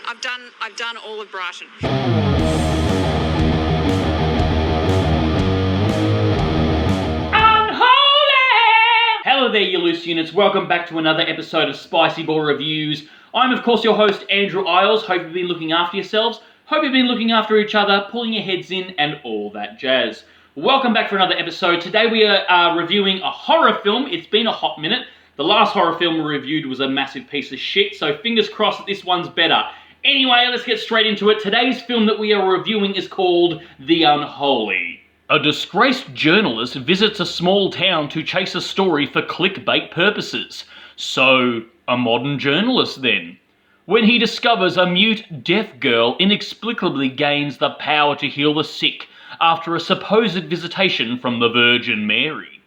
I've done all of Brighton. Hello there, you loose units. Welcome back to another episode of Spicy Ball Reviews. I'm, of course, your host, Andrew Isles. Hope you've been looking after yourselves. Hope you've been looking after each other, pulling your heads in, and all that jazz. Welcome back for another episode. Today we are reviewing a horror film. It's been a hot minute. The last horror film we reviewed was a massive piece of shit, so fingers crossed that this one's better. Anyway, let's get straight into it. Today's film that we are reviewing is called The Unholy. A disgraced journalist visits a small town to chase a story for clickbait purposes. So, a modern journalist then. When he discovers a mute deaf girl inexplicably gains the power to heal the sick after a supposed visitation from the Virgin Mary.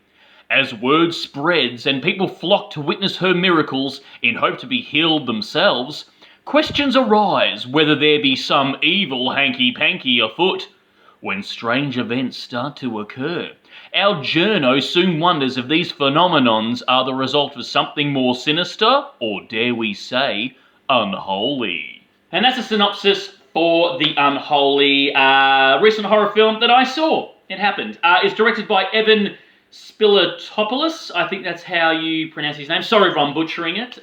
As word spreads and people flock to witness her miracles in hope to be healed themselves, questions arise whether there be some evil hanky-panky afoot. When strange events start to occur, our journo soon wonders if these phenomenons are the result of something more sinister, or dare we say, unholy. And that's a synopsis for The Unholy, recent horror film that I saw. It happened. It's directed by Evan Spilatopoulos. I think that's how you pronounce his name. Sorry if I'm butchering it.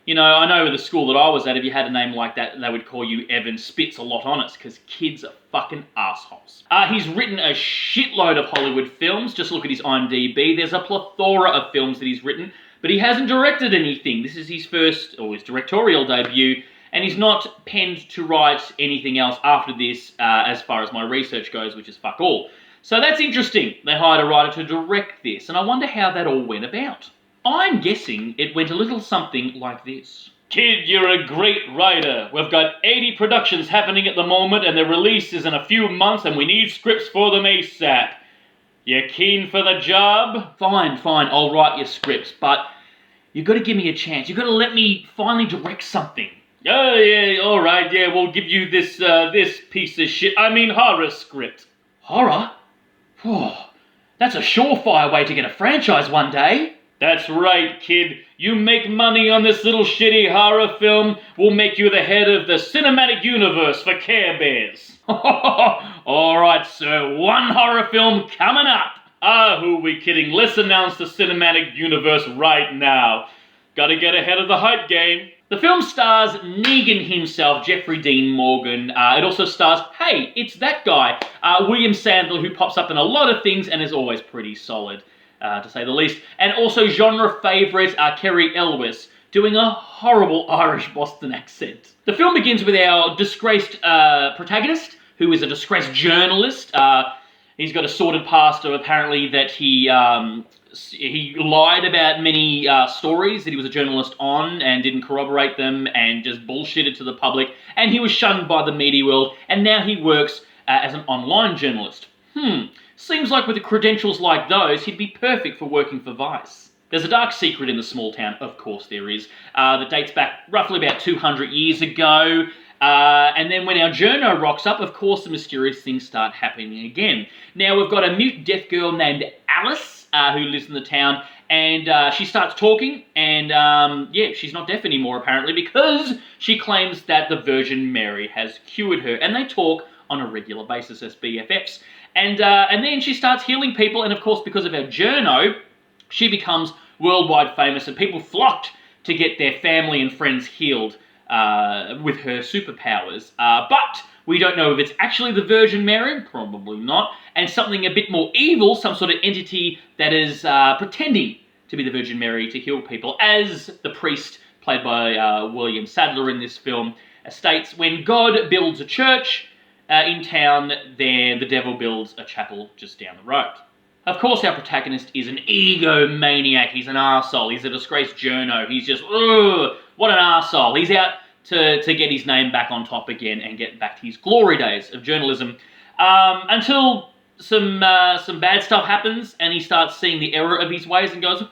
You know, I know the school that I was at, if you had a name like that, they would call you Evan Spits a lot on us, because kids are fucking assholes. He's written a shitload of Hollywood films. Just look at his IMDb. There's a plethora of films that he's written, but he hasn't directed anything. This is his first, or his directorial debut, and he's not penned to write anything else after this, as far as my research goes, which is fuck all. So that's interesting. They hired a writer to direct this, and I wonder how that all went about. I'm guessing it went a little something like this. Kid, you're a great writer. We've got 80 productions happening at the moment and the release is in a few months and we need scripts for them ASAP. You keen for the job? Fine, I'll write your scripts, but you've got to give me a chance. You've got to let me finally direct something. Oh yeah, alright, yeah, we'll give you this piece of shit, horror script. Horror? Oh, that's a surefire way to get a franchise one day. That's right, kid. You make money on this little shitty horror film, we'll make you the head of the cinematic universe for Care Bears. Alright, sir, one horror film coming up. Who are we kidding? Let's announce the cinematic universe right now. Gotta get ahead of the hype game. The film stars Negan himself, Jeffrey Dean Morgan. It also stars, hey, it's that guy, William Sandler, who pops up in a lot of things and is always pretty solid. To say the least, and also genre favourite Kerry Elwes, doing a horrible Irish Boston accent. The film begins with our disgraced protagonist, who is a disgraced journalist. He's got a sordid past of apparently that he lied about many stories that he was a journalist on and didn't corroborate them and just bullshitted to the public, and he was shunned by the media world, and now he works as an online journalist. Seems like with the credentials like those, he'd be perfect for working for Vice. There's a dark secret in the small town, of course there is, that dates back roughly about 200 years ago. And then when our journo rocks up, of course the mysterious things start happening again. Now we've got a mute deaf girl named Alice, who lives in the town, and she starts talking, and she's not deaf anymore apparently, because she claims that the Virgin Mary has cured her, and they talk on a regular basis as BFFs. And then she starts healing people, and of course, because of our journo, she becomes worldwide famous, and people flocked to get their family and friends healed with her superpowers. But we don't know if it's actually the Virgin Mary, probably not, and something a bit more evil, some sort of entity that is pretending to be the Virgin Mary to heal people, as the priest, played by William Sadler in this film, states, when God builds a church in town, then the devil builds a chapel just down the road. Of course, our protagonist is an egomaniac. He's an arsehole. He's a disgraced journo. He's just, what an arsehole. He's out to get his name back on top again and get back to his glory days of journalism. Until some bad stuff happens and he starts seeing the error of his ways and goes,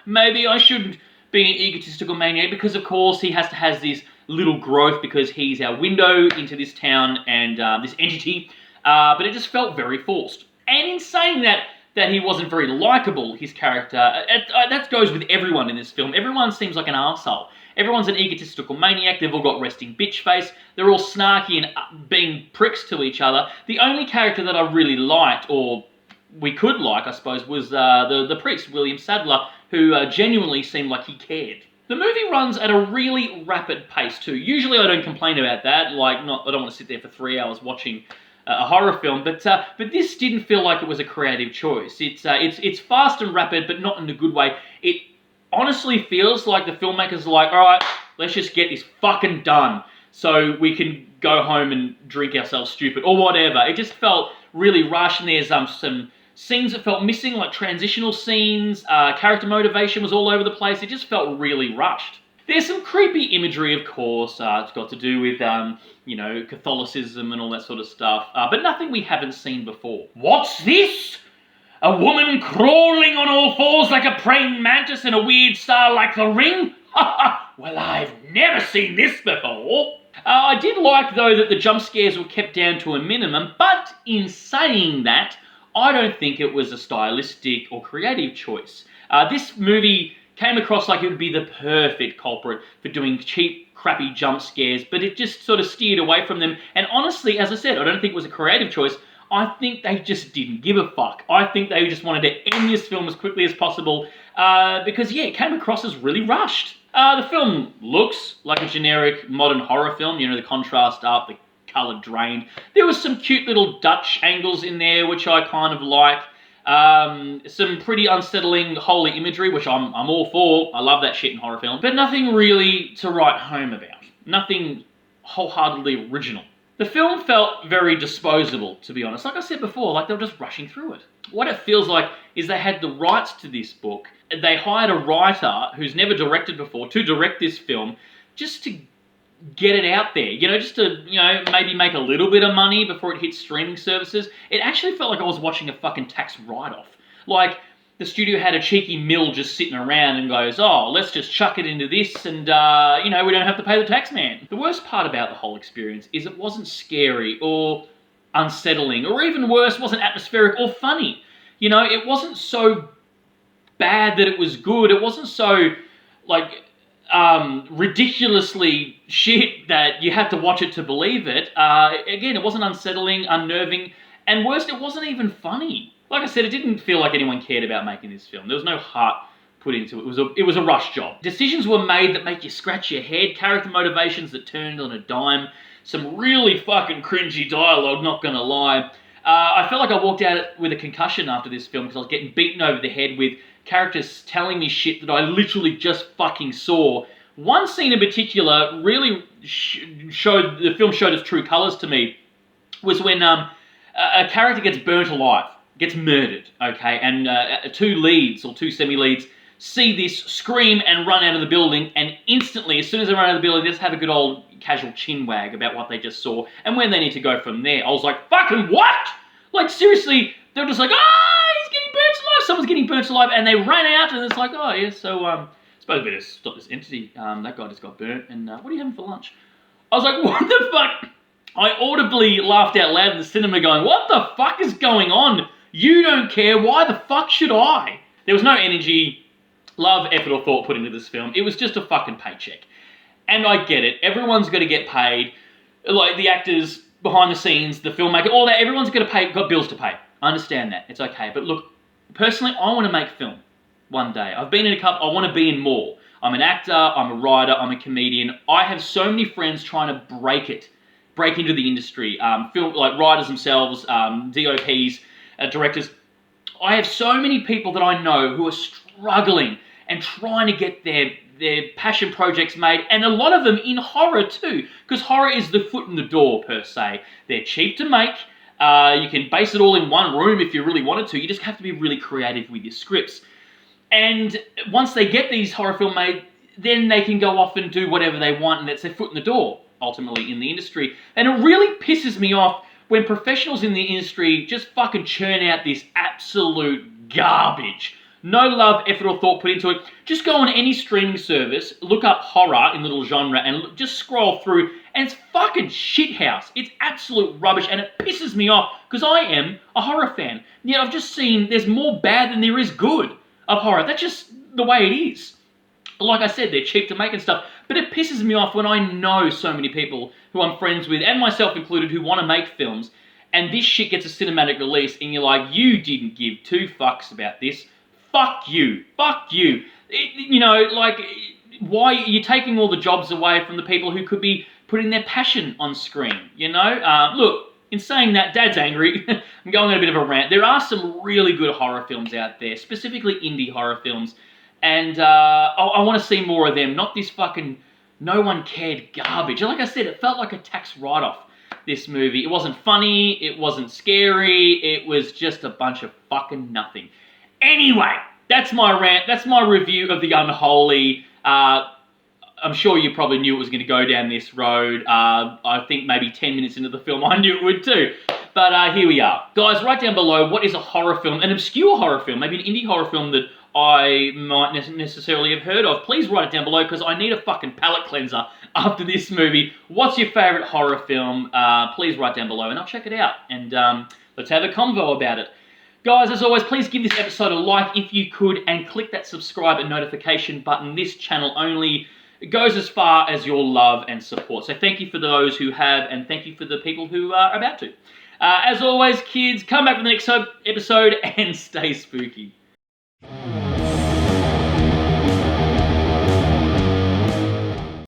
maybe I shouldn't be an egotistical maniac, because of course he has to have this little growth because he's our window into this town and this entity, but it just felt very forced. And in saying that he wasn't very likeable, his character, that goes with everyone in this film. Everyone seems like an arsehole. Everyone's an egotistical maniac. They've all got resting bitch face. They're all snarky and being pricks to each other. The only character that I really liked, or we could like, I suppose, was the priest, William Sadler, who genuinely seemed like he cared. The movie runs at a really rapid pace too. Usually I don't complain about that, I don't want to sit there for 3 hours watching a horror film, but this didn't feel like it was a creative choice. It's fast and rapid, but not in a good way. It honestly feels like the filmmakers are like, all right, let's just get this fucking done so we can go home and drink ourselves stupid or whatever. It just felt really rushed, and there's some scenes that felt missing, like transitional scenes, character motivation was all over the place. It just felt really rushed. There's some creepy imagery, of course. It's got to do with, Catholicism and all that sort of stuff, but nothing we haven't seen before. What's this? A woman crawling on all fours like a praying mantis in a weird star like The Ring? Well, I've never seen this before. I did like, though, that the jump scares were kept down to a minimum, but in saying that, I don't think it was a stylistic or creative choice. This movie came across like it would be the perfect culprit for doing cheap, crappy jump scares, but it just sort of steered away from them. And honestly, as I said, I don't think it was a creative choice. I think they just didn't give a fuck. I think they just wanted to end this film as quickly as possible because, it came across as really rushed. The film looks like a generic modern horror film, the contrast up, the colour drained. There was some cute little Dutch angles in there, which I kind of like. Some pretty unsettling holy imagery, which I'm all for. I love that shit in horror film. But nothing really to write home about. Nothing wholeheartedly original. The film felt very disposable, to be honest. Like I said before, like they were just rushing through it. What it feels like is they had the rights to this book. They hired a writer who's never directed before to direct this film just to get it out there, just to, maybe make a little bit of money before it hits streaming services. It actually felt like I was watching a fucking tax write-off. Like, the studio had a cheeky mill just sitting around and goes, oh, let's just chuck it into this and, we don't have to pay the tax man. The worst part about the whole experience is it wasn't scary or unsettling, or even worse, wasn't atmospheric or funny. It wasn't so bad that it was good. It wasn't so, ridiculously shit that you had to watch it to believe it. Again, it wasn't unsettling, unnerving, and worst, it wasn't even funny. Like I said, it didn't feel like anyone cared about making this film. There was no heart put into it. It was a rush job. Decisions were made that make you scratch your head, character motivations that turned on a dime, some really fucking cringy dialogue, not gonna lie. I felt like I walked out with a concussion after this film because I was getting beaten over the head with characters telling me shit that I literally just fucking saw. One scene in particular really showed its true colours to me, was when a character gets burnt alive, gets murdered, okay, and two leads or two semi-leads see this, scream and run out of the building, and instantly, as soon as they run out of the building, they just have a good old casual chin wag about what they just saw and when they need to go from there. I was like, fucking what? Like, seriously, they're just like, he's getting burnt alive, someone's getting burnt alive, and they ran out, and it's like, oh, yeah, so, suppose we better stop this entity, that guy just got burnt, and what are you having for lunch? I was like, what the fuck? I audibly laughed out loud in the cinema going, what the fuck is going on? You don't care, why the fuck should I? There was no energy, love, effort, or thought put into this film. It was just a fucking paycheck. And I get it, everyone's got to get paid, like the actors, behind the scenes, the filmmaker, all that, everyone's got bills to pay. I understand that, it's okay. But look, personally, I want to make film one day. I've been in a couple, I want to be in more. I'm an actor, I'm a writer, I'm a comedian. I have so many friends trying to break into the industry, film, like writers themselves, DOPs, directors. I have so many people that I know who are struggling and trying to get their passion projects made, and a lot of them in horror too, because horror is the foot in the door per se. They're cheap to make, you can base it all in one room if you really wanted to, you just have to be really creative with your scripts. And once they get these horror film made, then they can go off and do whatever they want, and that's their foot in the door, ultimately, in the industry. And it really pisses me off when professionals in the industry just fucking churn out this absolute garbage. No love, effort, or thought put into it. Just go on any streaming service, look up horror in the little genre, and just scroll through, and it's fucking shithouse. It's absolute rubbish, and it pisses me off, because I am a horror fan. And yet I've just seen there's more bad than there is good of horror. That's just the way it is. Like I said, they're cheap to make and stuff. But it pisses me off when I know so many people who I'm friends with, and myself included, who want to make films, and this shit gets a cinematic release, and you're like, you didn't give two fucks about this. Fuck you. Fuck you. Why are you taking all the jobs away from the people who could be putting their passion on screen, Look, in saying that, Dad's angry. I'm going on a bit of a rant. There are some really good horror films out there, specifically indie horror films, and I want to see more of them, not this fucking no one cared garbage. Like I said, it felt like a tax write-off, this movie. It wasn't funny, it wasn't scary, it was just a bunch of fucking nothing. Anyway, that's my rant, that's my review of The Unholy. I'm sure you probably knew it was going to go down this road. I think maybe 10 minutes into the film I knew it would too. But here we are. Guys, write down below, what is a horror film, an obscure horror film, maybe an indie horror film that I might necessarily have heard of. Please write it down below, because I need a fucking palate cleanser after this movie. What's your favourite horror film? Please write down below and I'll check it out. And let's have a convo about it. Guys, as always, please give this episode a like if you could, and click that subscribe and notification button. This channel only goes as far as your love and support. So thank you for those who have, and thank you for the people who are about to. As always, kids, come back for the next episode and stay spooky.